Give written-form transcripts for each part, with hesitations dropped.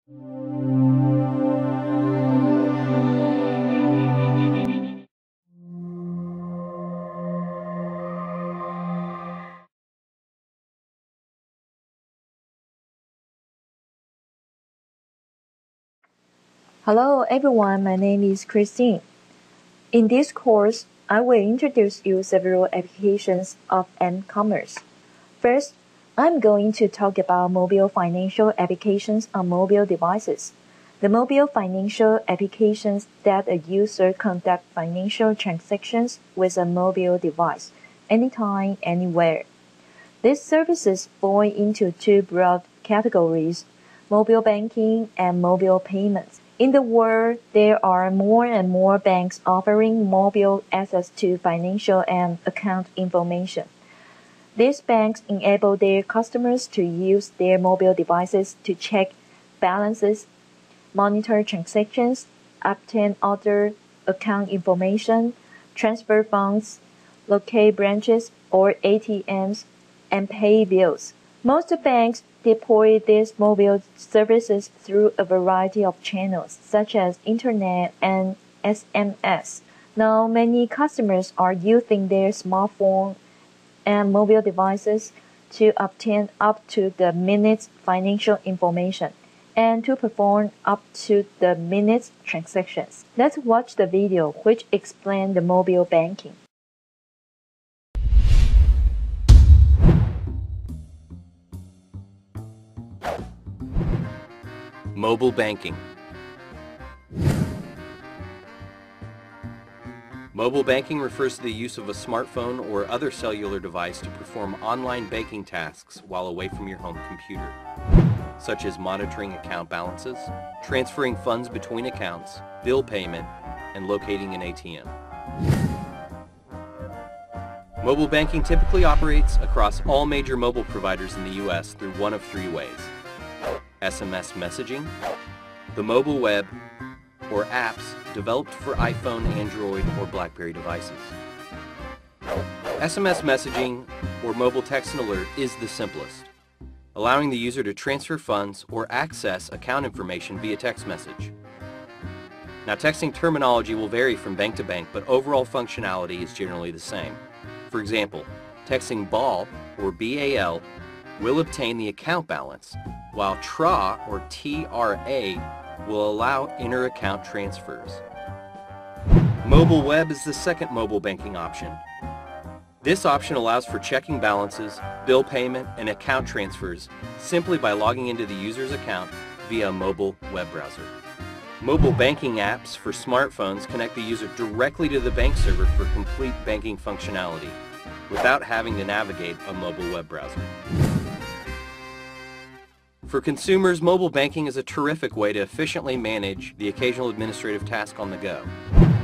Hello everyone, my name is Christine. In this course, I will introduce you several applications of m-commerce. First, I'm going to talk about mobile financial applications on mobile devices. The mobile financial applications that a user conduct financial transactions with a mobile device, anytime, anywhere. These services fall into two broad categories, mobile banking and mobile payments. In the world, there are more and more banks offering mobile access to financial and account information. These banks enable their customers to use their mobile devices to check balances, monitor transactions, obtain other account information, transfer funds, locate branches or ATMs, and pay bills. Most banks deploy these mobile services through a variety of channels, such as Internet and SMS. Now, many customers are using their smartphone and mobile devices to obtain up-to-the-minute financial information and to perform up-to-the-minute transactions. Let's watch the video which explains the mobile banking. Mobile banking. Mobile banking refers to the use of a smartphone or other cellular device to perform online banking tasks while away from your home computer, such as monitoring account balances, transferring funds between accounts, bill payment, and locating an ATM. Mobile banking typically operates across all major mobile providers in the U.S. through one of three ways: SMS messaging, the mobile web, or apps developed for iPhone, Android, or BlackBerry devices. SMS messaging, or mobile text and alert, is the simplest, allowing the user to transfer funds or access account information via text message. Now, texting terminology will vary from bank to bank, but overall functionality is generally the same. For example, texting BAL, or BAL, will obtain the account balance, while TRA, or TRA, will allow inter-account transfers. Mobile web is the second mobile banking option. This option allows for checking balances, bill payment, and account transfers simply by logging into the user's account via a mobile web browser. Mobile banking apps for smartphones connect the user directly to the bank server for complete banking functionality without having to navigate a mobile web browser. For consumers, mobile banking is a terrific way to efficiently manage the occasional administrative task on the go.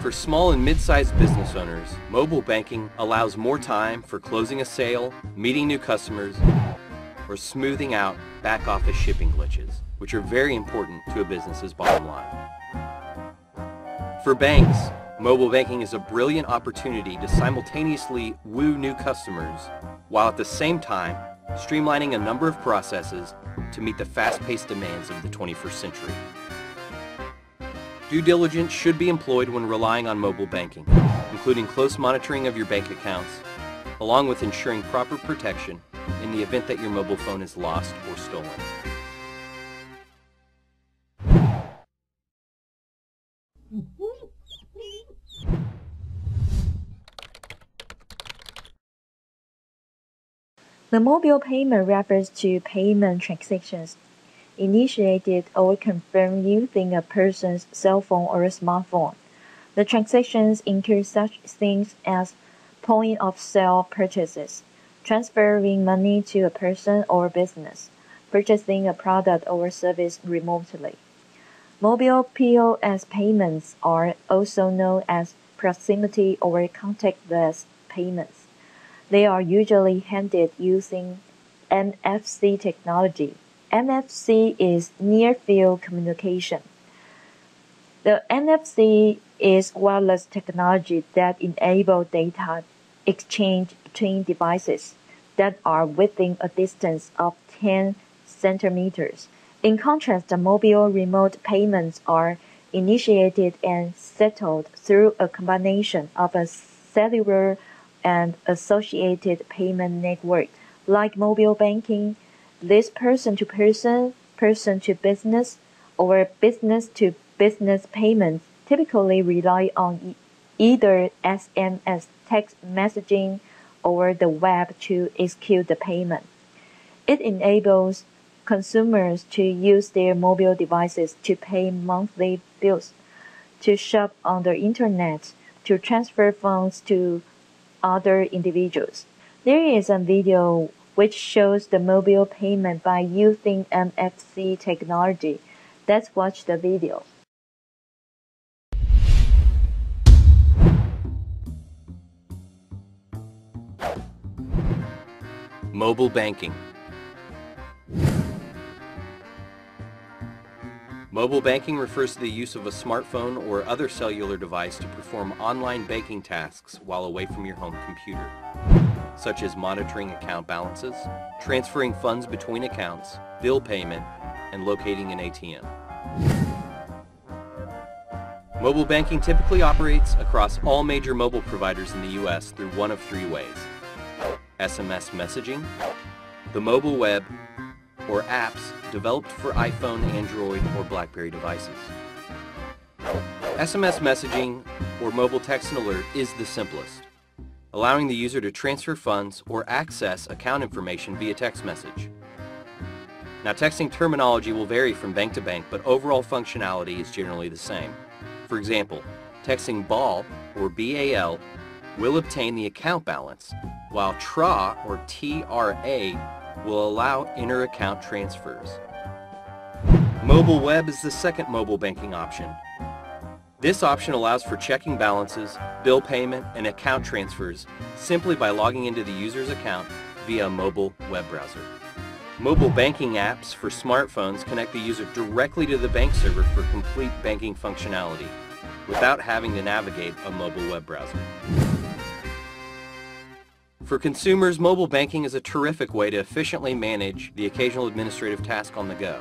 For small and mid-sized business owners, mobile banking allows more time for closing a sale, meeting new customers, or smoothing out back-office shipping glitches, which are very important to a business's bottom line. For banks, mobile banking is a brilliant opportunity to simultaneously woo new customers, while at the same time streamlining a number of processes to meet the fast-paced demands of the 21st century. Due diligence should be employed when relying on mobile banking, including close monitoring of your bank accounts, along with ensuring proper protection in the event that your mobile phone is lost or stolen. The mobile payment refers to payment transactions initiated or confirmed using a person's cell phone or smartphone. The transactions include such things as point-of-sale purchases, transferring money to a person or business, purchasing a product or service remotely. Mobile POS payments are also known as proximity or contactless payments. They are usually handled using NFC technology. NFC is near-field communication. The NFC is wireless technology that enables data exchange between devices that are within a distance of 10 centimeters In contrast, the mobile remote payments are initiated and settled through a combination of a cellular and associated payment network. Like mobile banking, this person-to-person, person-to-business, or business-to-business payments typically rely on either SMS text messaging or the web to execute the payment. It enables consumers to use their mobile devices to pay monthly bills, to shop on the internet, to transfer funds to other individuals. There is a video which shows the mobile payment by using NFC technology. Let's watch the video. Mobile banking. Mobile banking refers to the use of a smartphone or other cellular device to perform online banking tasks while away from your home computer, such as monitoring account balances, transferring funds between accounts, bill payment, and locating an ATM. Mobile banking typically operates across all major mobile providers in the U.S. through one of three ways: SMS messaging, the mobile web, or apps developed for iPhone, Android, or BlackBerry devices. SMS messaging, or mobile text and alert, is the simplest, allowing the user to transfer funds or access account information via text message. Now, texting terminology will vary from bank to bank, but overall functionality is generally the same. For example, texting BAL, or BAL, will obtain the account balance, while TRA, or TRA, will allow inter-account transfers. Mobile web is the second mobile banking option. This option allows for checking balances, bill payment, and account transfers simply by logging into the user's account via a mobile web browser. Mobile banking apps for smartphones connect the user directly to the bank server for complete banking functionality without having to navigate a mobile web browser. For consumers, mobile banking is a terrific way to efficiently manage the occasional administrative task on the go.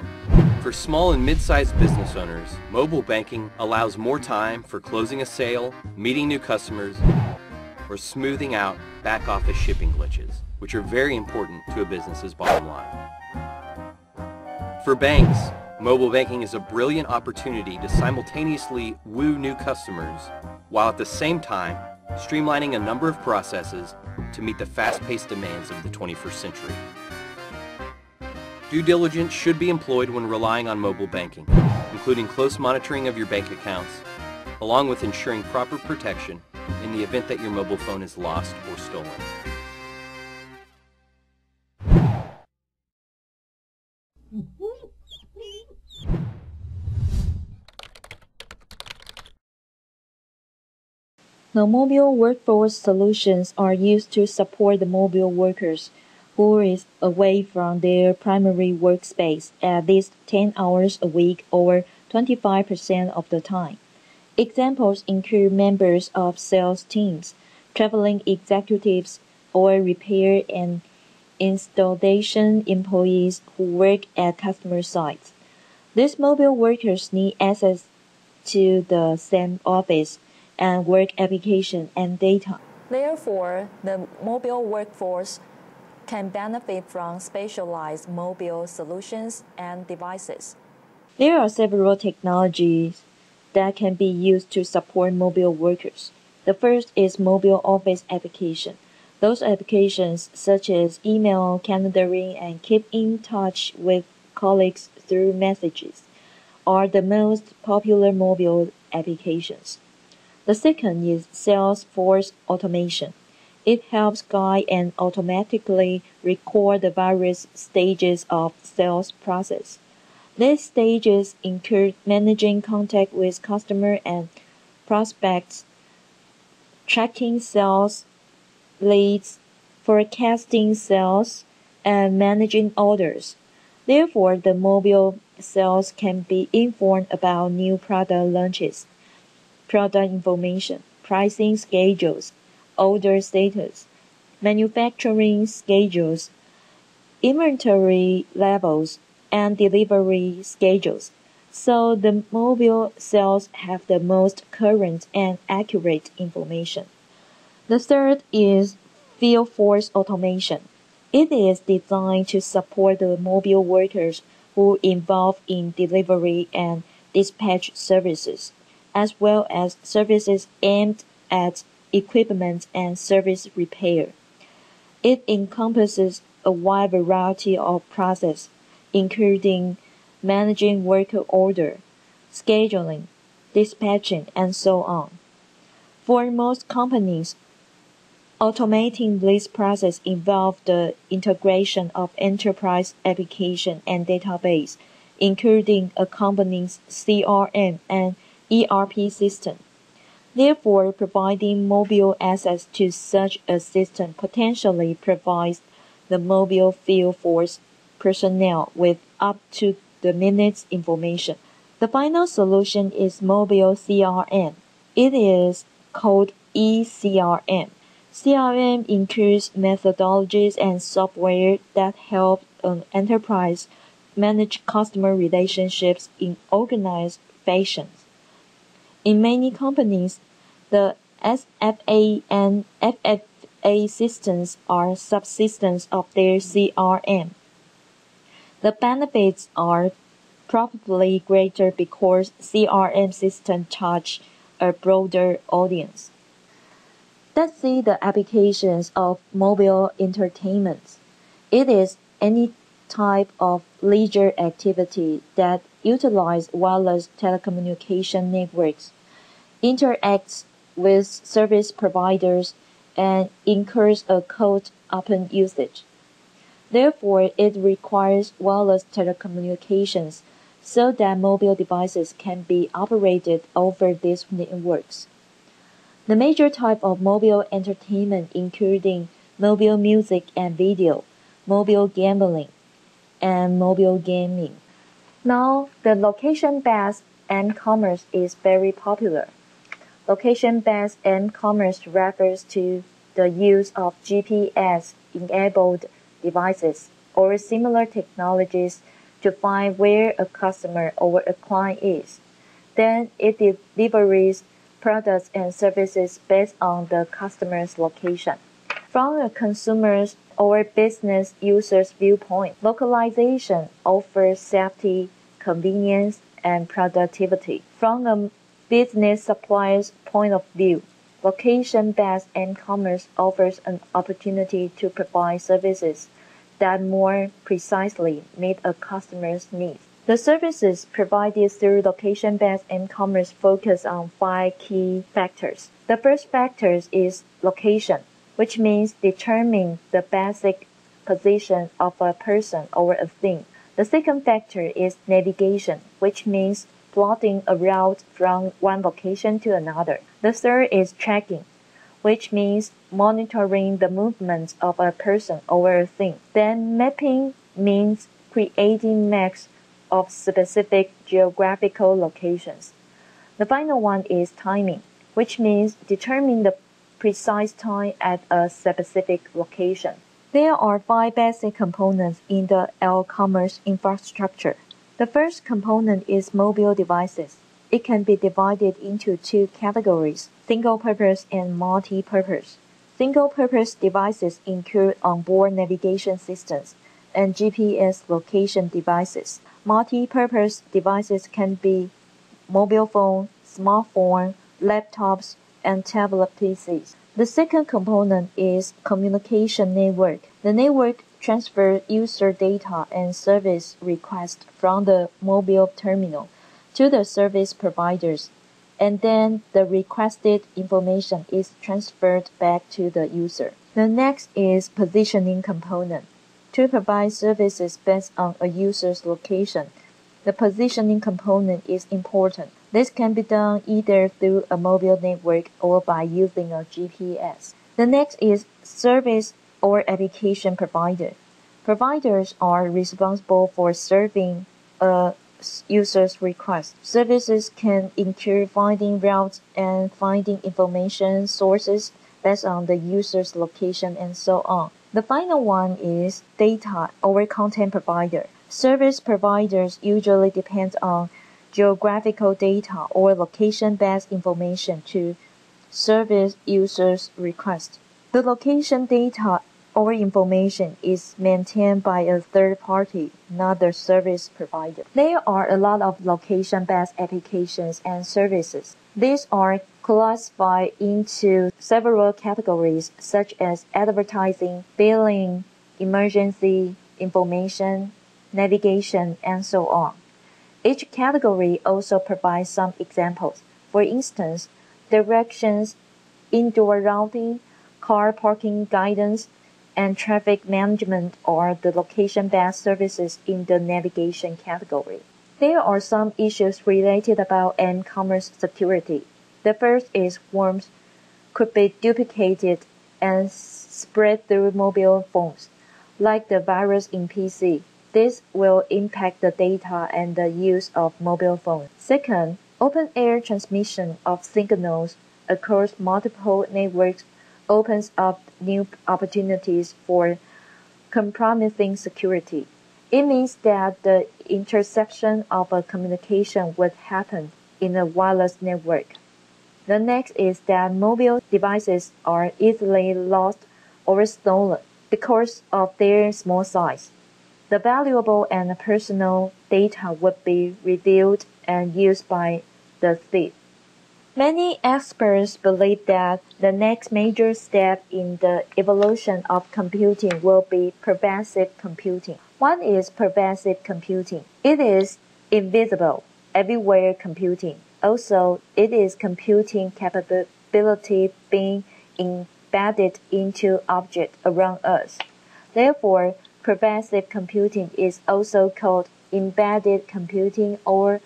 For small and mid-sized business owners, mobile banking allows more time for closing a sale, meeting new customers, or smoothing out back-office shipping glitches, which are very important to a business's bottom line. For banks, mobile banking is a brilliant opportunity to simultaneously woo new customers, while at the same time streamlining a number of processes to meet the fast-paced demands of the 21st century. Due diligence should be employed when relying on mobile banking, including close monitoring of your bank accounts, along with ensuring proper protection in the event that your mobile phone is lost or stolen. The mobile workforce solutions are used to support the mobile workers who is away from their primary workspace at least 10 hours a week or 25% of the time. Examples include members of sales teams, traveling executives, or repair and installation employees who work at customer sites. These mobile workers need access to the same office and work application and data. Therefore, the mobile workforce can benefit from specialized mobile solutions and devices. There are several technologies that can be used to support mobile workers. The first is mobile office application. Those applications, such as email, calendaring, and keep in touch with colleagues through messages, are the most popular mobile applications. The second is Salesforce automation. It helps guide and automatically record the various stages of sales process. These stages include managing contact with customers and prospects, tracking sales leads, forecasting sales, and managing orders. Therefore, the mobile sales can be informed about new product launches, product information, pricing schedules, order status, manufacturing schedules, inventory levels, and delivery schedules, so the mobile cells have the most current and accurate information. The third is field force automation. It is designed to support the mobile workers who involved in delivery and dispatch services, as well as services aimed at equipment and service repair. It encompasses a wide variety of processes, including managing worker order, scheduling, dispatching, and so on. For most companies, automating this process involves the integration of enterprise application and database, including a company's CRM and ERP system. Therefore, providing mobile access to such a system potentially provides the mobile field force personnel with up-to-the-minute information. The final solution is mobile CRM. It is called eCRM. CRM includes methodologies and software that help an enterprise manage customer relationships in organized fashion. In many companies, the SFA and FFA systems are subsystems of their CRM. The benefits are probably greater because CRM systems touch a broader audience. Let's see the applications of mobile entertainment. It is any type of leisure activity that utilizes wireless telecommunication networks, interacts with service providers, and incurs a cost upon usage. Therefore, it requires wireless telecommunications so that mobile devices can be operated over these networks. The major type of mobile entertainment including mobile music and video, mobile gambling, and mobile gaming. Now, the location-based m-commerce is very popular. Location-based m-commerce refers to the use of GPS-enabled devices or similar technologies to find where a customer or a client is. Then it delivers products and services based on the customer's location. From a consumer's or business user's viewpoint, localization offers safety, convenience, and productivity. From a business supplier's point of view, location-based m-commerce offers an opportunity to provide services that more precisely meet a customer's needs. The services provided through location-based m-commerce focus on 5 key factors. The first factor is location, which means determining the basic position of a person or a thing. The second factor is navigation, which means plotting a route from one location to another. The third is tracking, which means monitoring the movements of a person or a thing. Then mapping means creating maps of specific geographical locations. The final one is timing, which means determining the precise time at a specific location. There are 5 basic components in the e-commerce infrastructure. The first component is mobile devices. It can be divided into 2 categories, single-purpose and multi-purpose. Single-purpose devices include onboard navigation systems and GPS location devices. Multi-purpose devices can be mobile phone, smartphone, laptops, and tablet PCs. The second component is communication network. The network transfers user data and service requests from the mobile terminal to the service providers, and then the requested information is transferred back to the user. The next is positioning component. To provide services based on a user's location, the positioning component is important. This can be done either through a mobile network or by using a GPS. The next is service or application provider. Providers are responsible for serving a user's request. Services can include finding routes and finding information sources based on the user's location and so on. The final one is data or content provider. Service providers usually depend on geographical data or location-based information to service users' requests. The location data or information is maintained by a third party, not the service provider. There are a lot of location-based applications and services. These are classified into several categories such as advertising, billing, emergency information, navigation, and so on. Each category also provides some examples. For instance, directions, indoor routing, car parking guidance, and traffic management are the location-based services in the navigation category. There are some issues related about e-commerce security. The first is worms could be duplicated and spread through mobile phones, like the virus in PC. This will impact the data and the use of mobile phones. Second, open-air transmission of signals across multiple networks opens up new opportunities for compromising security. It means that the interception of a communication would happen in a wireless network. The next is that mobile devices are easily lost or stolen because of their small size. The valuable and personal data would be revealed and used by the thief. Many experts believe that the next major step in the evolution of computing will be pervasive computing. What is pervasive computing? It is invisible, everywhere computing. Also, it is computing capability being embedded into objects around us. Therefore, pervasive computing is also called embedded computing or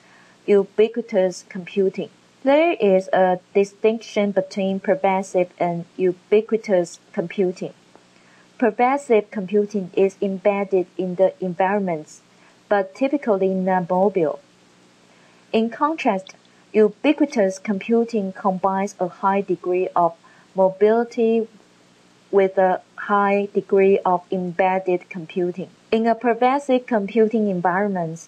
ubiquitous computing. There is a distinction between pervasive and ubiquitous computing. Pervasive computing is embedded in the environments, but typically not mobile. In contrast, ubiquitous computing combines a high degree of mobility with a high degree of embedded computing. In a pervasive computing environment,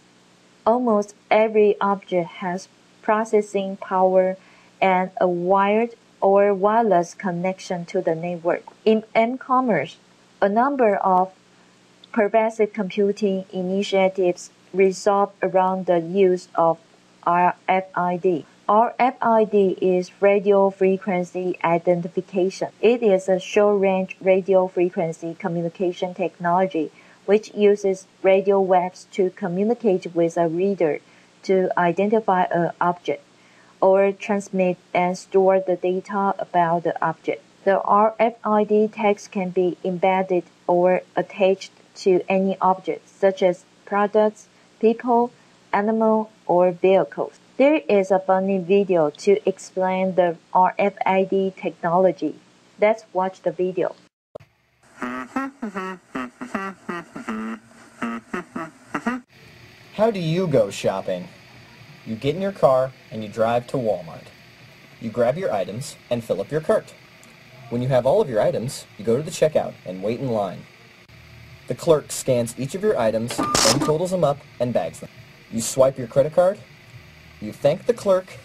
almost every object has processing power and a wired or wireless connection to the network. In e-commerce, a number of pervasive computing initiatives revolve around the use of RFID. RFID is radio frequency identification. It is a short-range radio frequency communication technology which uses radio waves to communicate with a reader to identify an object, or transmit and store the data about the object. The RFID text can be embedded or attached to any object, such as products, people, animal, or vehicles. There is a funny video to explain the RFID technology. Let's watch the video. How do you go shopping? You get in your car and you drive to Walmart. You grab your items and fill up your cart. When you have all of your items, you go to the checkout and wait in line. The clerk scans each of your items, then totals them up and bags them. You swipe your credit card, you thank the clerk,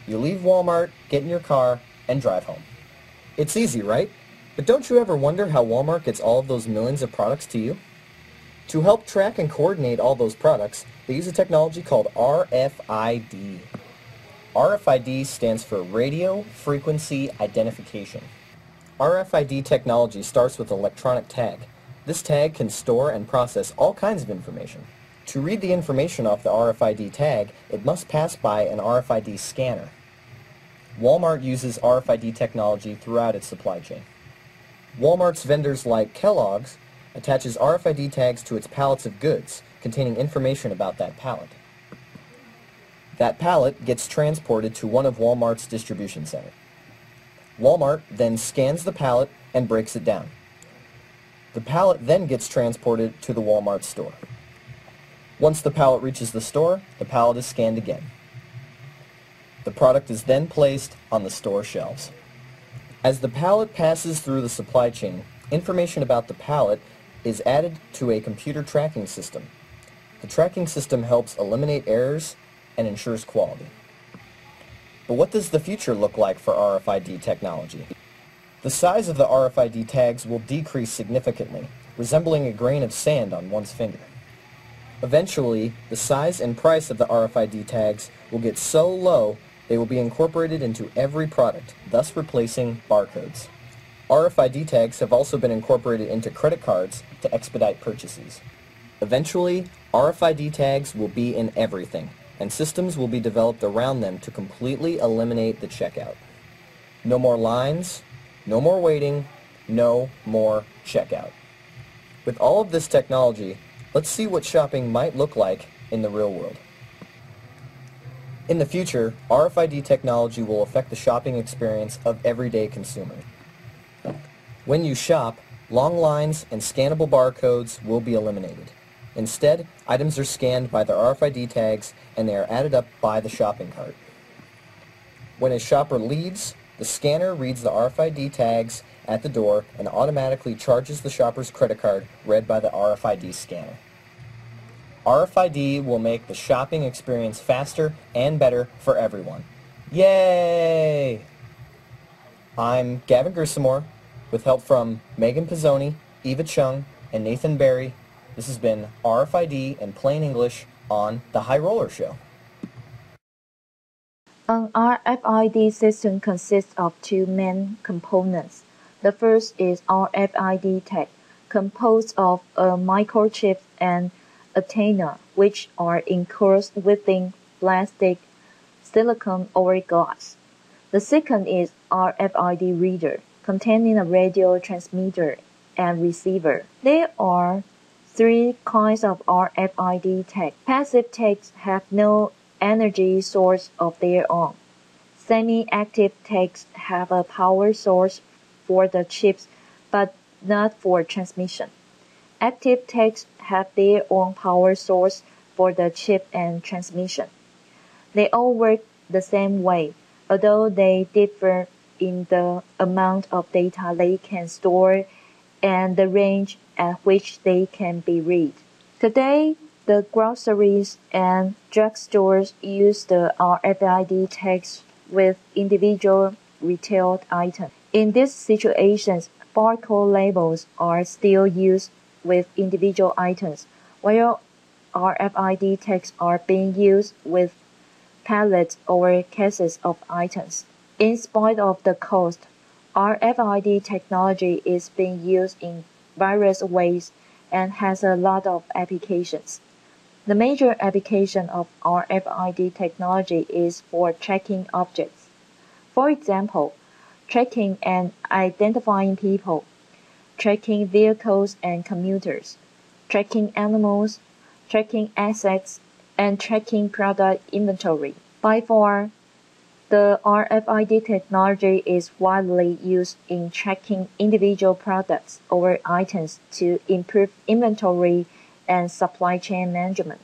you leave Walmart, get in your car, and drive home. It's easy, right? But don't you ever wonder how Walmart gets all of those millions of products to you? To help track and coordinate all those products, they use a technology called RFID. RFID stands for Radio Frequency Identification. RFID technology starts with an electronic tag. This tag can store and process all kinds of information. To read the information off the RFID tag, it must pass by an RFID scanner. Walmart uses RFID technology throughout its supply chain. Walmart's vendors like Kellogg's attaches RFID tags to its pallets of goods containing information about that pallet. That pallet gets transported to one of Walmart's distribution centers. Walmart then scans the pallet and breaks it down. The pallet then gets transported to the Walmart store. Once the pallet reaches the store, the pallet is scanned again. The product is then placed on the store shelves. As the pallet passes through the supply chain, information about the pallet is added to a computer tracking system. The tracking system helps eliminate errors and ensures quality. But what does the future look like for RFID technology? The size of the RFID tags will decrease significantly, resembling a grain of sand on one's finger. Eventually, the size and price of the RFID tags will get so low they will be incorporated into every product, thus replacing barcodes. RFID tags have also been incorporated into credit cards to expedite purchases. Eventually, RFID tags will be in everything, and systems will be developed around them to completely eliminate the checkout. No more lines, no more waiting, no more checkout. With all of this technology, let's see what shopping might look like in the real world. In the future, RFID technology will affect the shopping experience of everyday consumers. When you shop, long lines and scannable barcodes will be eliminated. Instead, items are scanned by the RFID tags and they are added up by the shopping cart. When a shopper leaves, the scanner reads the RFID tags at the door and automatically charges the shopper's credit card read by the RFID scanner. RFID will make the shopping experience faster and better for everyone. Yay! I'm Gavin Grissamore, with help from Megan Pizzoni, Eva Chung, and Nathan Barry. This has been RFID in plain English on The High Roller Show. An RFID system consists of two main components. The first is RFID tag, composed of a microchip and antenna, which are enclosed within plastic, silicone, or glass. The second is RFID reader, containing a radio transmitter and receiver. There are three kinds of RFID tag. Passive tags have no energy source of their own. Semi-active tags have a power source for the chips, but not for transmission. Active tags have their own power source for the chip and transmission. They all work the same way, although they differ in the amount of data they can store and the range at which they can be read. Today, the groceries and drugstores use the RFID tags with individual retail items. In these situations, barcode labels are still used with individual items, while RFID tags are being used with pallets or cases of items. In spite of the cost, RFID technology is being used in various ways and has a lot of applications. The major application of RFID technology is for tracking objects. For example, tracking and identifying people, tracking vehicles and commuters, tracking animals, tracking assets, and tracking product inventory. By far, the RFID technology is widely used in tracking individual products or items to improve inventory and supply chain management.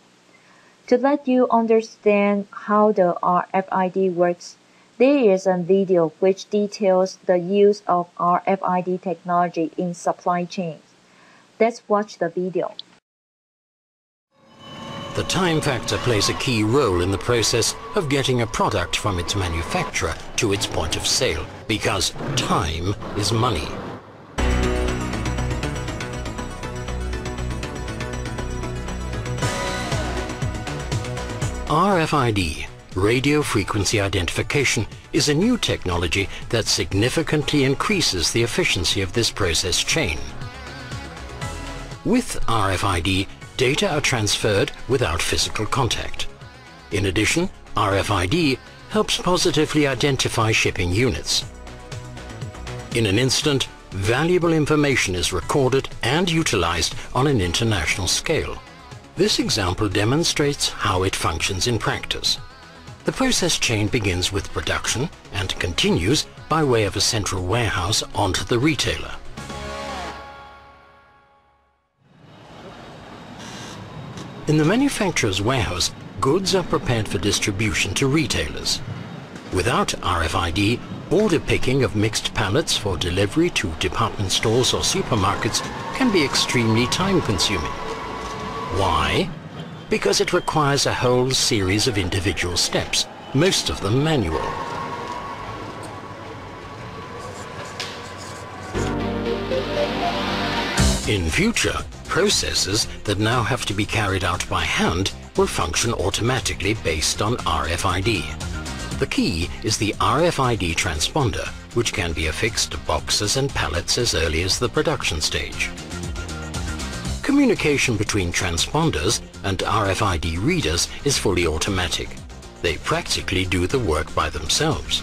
To let you understand how the RFID works, there is a video which details the use of RFID technology in supply chains. Let's watch the video. The time factor plays a key role in the process of getting a product from its manufacturer to its point of sale, because time is money. RFID, radio frequency identification, is a new technology that significantly increases the efficiency of this process chain. With RFID, data are transferred without physical contact. In addition, RFID helps positively identify shipping units. In an instant, valuable information is recorded and utilized on an international scale. This example demonstrates how it functions in practice. The process chain begins with production and continues by way of a central warehouse onto the retailer. In the manufacturer's warehouse, goods are prepared for distribution to retailers. Without RFID, order picking of mixed pallets for delivery to department stores or supermarkets can be extremely time-consuming. Why? because it requires a whole series of individual steps, most of them manual. In future, processes that now have to be carried out by hand will function automatically based on RFID. The key is the RFID transponder, which can be affixed to boxes and pallets as early as the production stage. Communication between transponders and RFID readers is fully automatic. They practically do the work by themselves.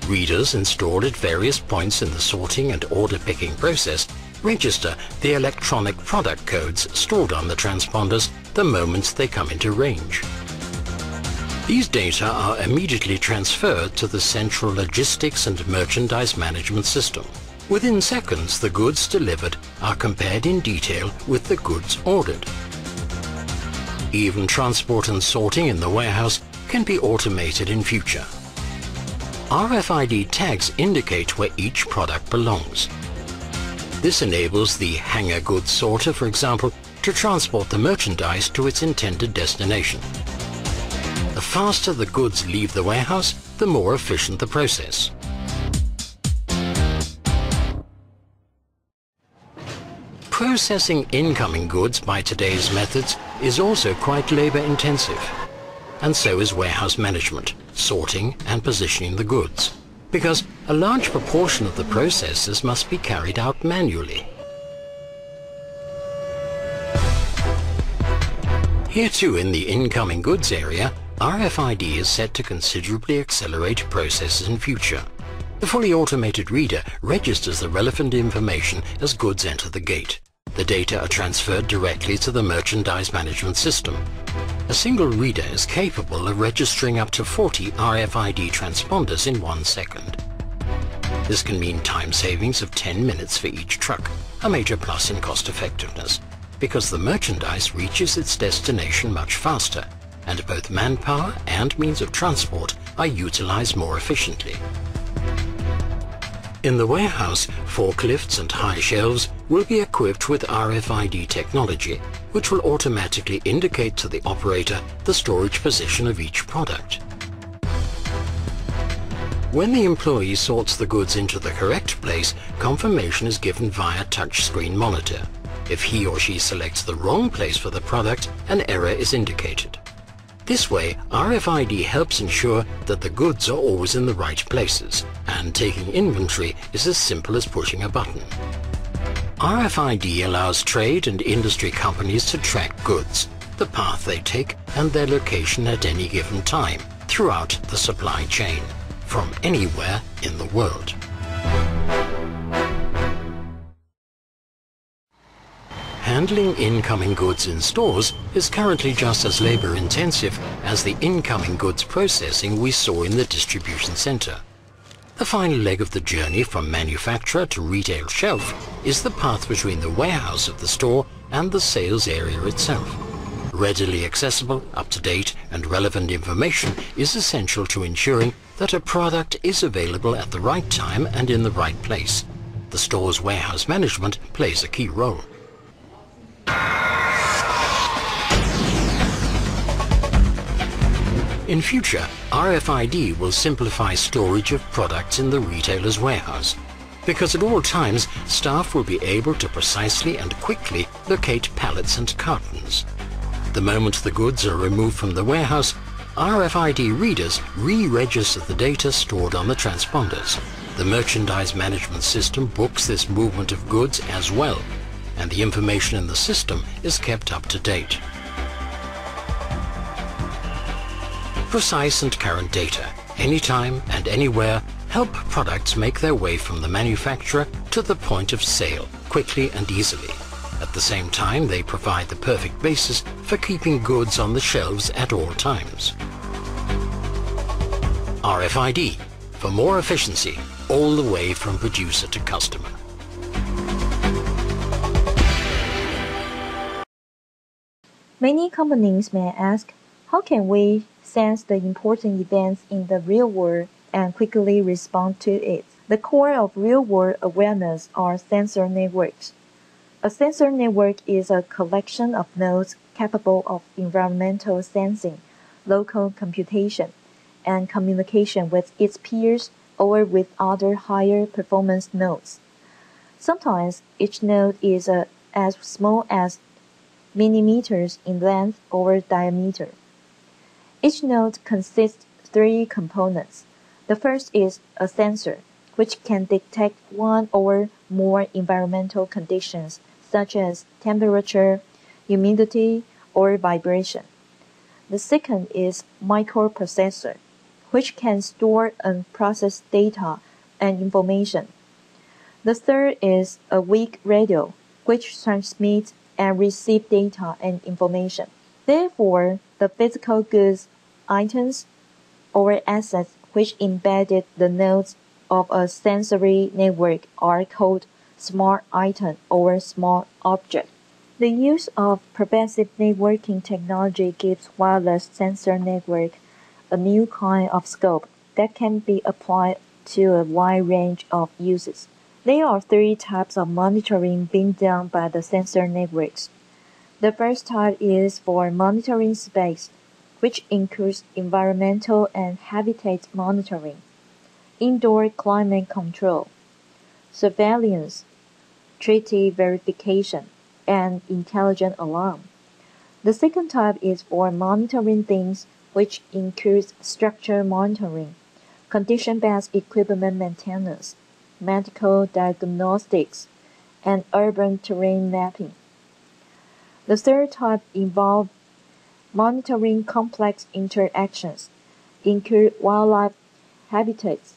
Readers installed at various points in the sorting and order picking process register the electronic product codes stored on the transponders the moment they come into range. These data are immediately transferred to the central logistics and merchandise management system. Within seconds, the goods delivered are compared in detail with the goods ordered. Even transport and sorting in the warehouse can be automated in future. RFID tags indicate where each product belongs. This enables the hanger goods sorter, for example, to transport the merchandise to its intended destination. The faster the goods leave the warehouse, the more efficient the process. Processing incoming goods by today's methods is also quite labor-intensive. And so is warehouse management, sorting and positioning the goods, because a large proportion of the processes must be carried out manually. Here too, in the incoming goods area, RFID is set to considerably accelerate processes in future. The fully automated reader registers the relevant information as goods enter the gate. The data are transferred directly to the merchandise management system. A single reader is capable of registering up to 40 RFID transponders in 1 second. This can mean time savings of 10 minutes for each truck, a major plus in cost effectiveness, because the merchandise reaches its destination much faster, and both manpower and means of transport are utilized more efficiently. In the warehouse, forklifts and high shelves will be equipped with RFID technology, which will automatically indicate to the operator the storage position of each product. When the employee sorts the goods into the correct place, confirmation is given via touchscreen monitor. If he or she selects the wrong place for the product, an error is indicated. This way, RFID helps ensure that the goods are always in the right places, and taking inventory is as simple as pushing a button. RFID allows trade and industry companies to track goods, the path they take, and their location at any given time throughout the supply chain, from anywhere in the world. Handling incoming goods in stores is currently just as labor-intensive as the incoming goods processing we saw in the distribution center. The final leg of the journey from manufacturer to retail shelf is the path between the warehouse of the store and the sales area itself. Readily accessible, up-to-date and relevant information is essential to ensuring that a product is available at the right time and in the right place. The store's warehouse management plays a key role. In future, RFID will simplify storage of products in the retailer's warehouse, because at all times staff will be able to precisely and quickly locate pallets and cartons. The moment the goods are removed from the warehouse, RFID readers re-register the data stored on the transponders. The merchandise management system books this movement of goods as well, and the information in the system is kept up to date. Precise and current data, anytime and anywhere, help products make their way from the manufacturer to the point of sale quickly and easily. At the same time, they provide the perfect basis for keeping goods on the shelves at all times. RFID, for more efficiency, all the way from producer to customer. Many companies may ask, how can we sense the important events in the real world and quickly respond to it? The core of real-world awareness are sensor networks. A sensor network is a collection of nodes capable of environmental sensing, local computation, and communication with its peers or with other higher performance nodes. Sometimes each node is as small as millimeters in length or diameter. Each node consists of 3 components. The first is a sensor, which can detect one or more environmental conditions such as temperature, humidity, or vibration. The second is microprocessor, which can store and process data and information. The third is a weak radio, which transmits and receives data and information. Therefore, the physical goods, items, or assets which embedded the nodes of a sensory network are called smart item or smart object. The use of pervasive networking technology gives wireless sensor network a new kind of scope that can be applied to a wide range of uses. There are 3 types of monitoring being done by the sensor networks. The first type is for monitoring space, which includes environmental and habitat monitoring, indoor climate control, surveillance, treaty verification, and intelligent alarm. The second type is for monitoring things, which includes structure monitoring, condition-based equipment maintenance, medical diagnostics, and urban terrain mapping. The third type involves monitoring complex interactions, include wildlife habitats,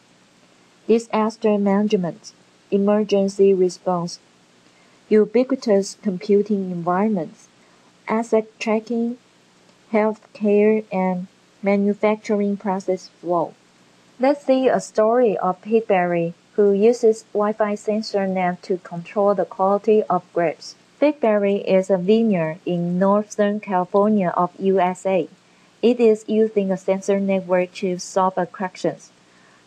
disaster management, emergency response, ubiquitous computing environments, asset tracking, healthcare, and manufacturing process flow. Let's see a story of Pickberry, who uses Wi-Fi sensor net to control the quality of grapes. Pickberry is a vineyard in Northern California of USA. It is using a sensor network to solve a question: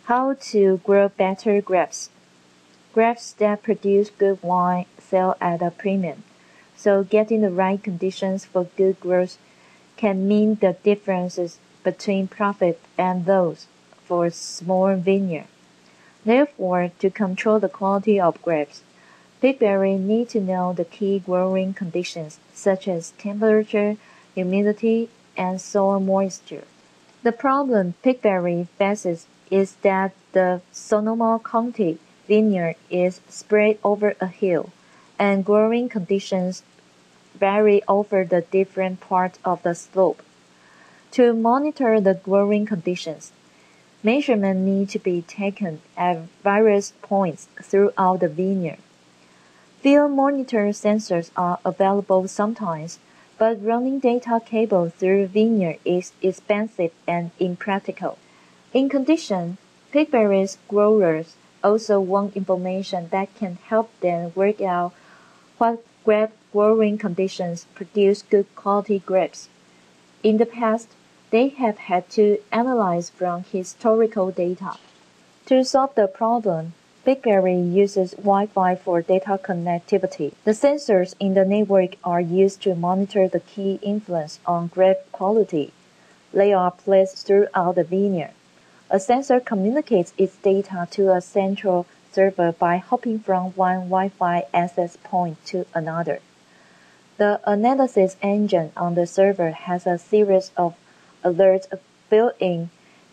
how to grow better grapes. Grapes that produce good wine sell at a premium, so getting the right conditions for good growth can mean the differences between profit and loss for a small vineyard. Therefore, to control the quality of grapes, Pickberry need to know the key growing conditions such as temperature, humidity, and soil moisture. The problem Pickberry faces is that the Sonoma County vineyard is spread over a hill, and growing conditions vary over the different parts of the slope. To monitor the growing conditions, measurements need to be taken at various points throughout the vineyard. Field monitor sensors are available sometimes, but running data cable through vineyard is expensive and impractical. In addition, Pickberry's growers also want information that can help them work out what grape growing conditions produce good quality grapes. In the past, they have had to analyze from historical data. To solve the problem, Pickberry uses Wi-Fi for data connectivity. The sensors in the network are used to monitor the key influence on grape quality. They are placed throughout the vineyard. A sensor communicates its data to a central server by hopping from one Wi-Fi access point to another. The analysis engine on the server has a series of alerts built in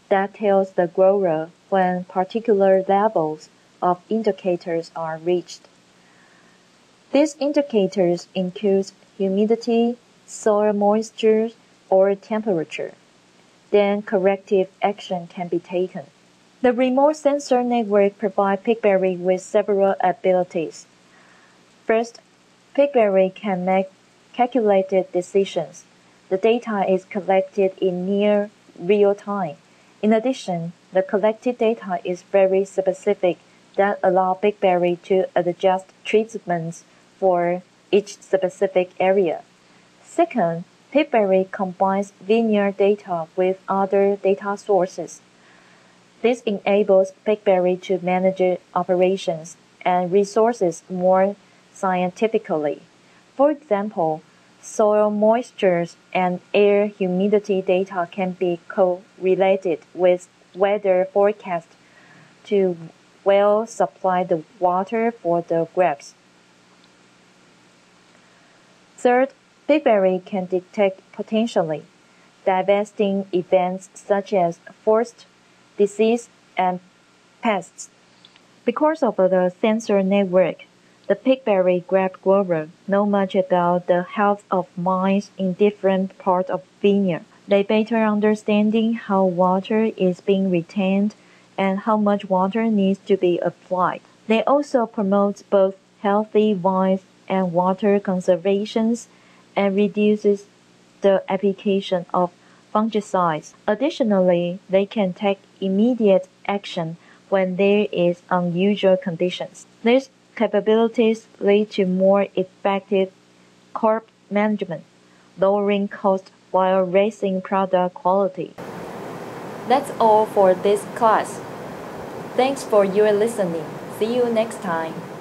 that tells the grower when particular levels of indicators are reached. These indicators include humidity, soil moisture, or temperature. Then corrective action can be taken. The remote sensor network provides Pickberry with several abilities. First, Pickberry can make calculated decisions. The data is collected in near real time. In addition, the collected data is very specific that allow Pickberry to adjust treatments for each specific area. Second, Pickberry combines vineyard data with other data sources. This enables Pickberry to manage operations and resources more scientifically. For example, soil moisture and air humidity data can be correlated with weather forecasts to well supply the water for the grapes. Third, BigBerry can detect potentially devastating events such as forest disease and pests. Because of the sensor network, the pigberry grape grower know much about the health of mines in different parts of vineyard. They better understanding how water is being retained and how much water needs to be applied. They also promote both healthy vines and water conservation and reduces the application of fungicides. Additionally, they can take immediate action when there is unusual conditions. These capabilities lead to more effective crop management, lowering costs while raising product quality. That's all for this class. Thanks for your listening. See you next time.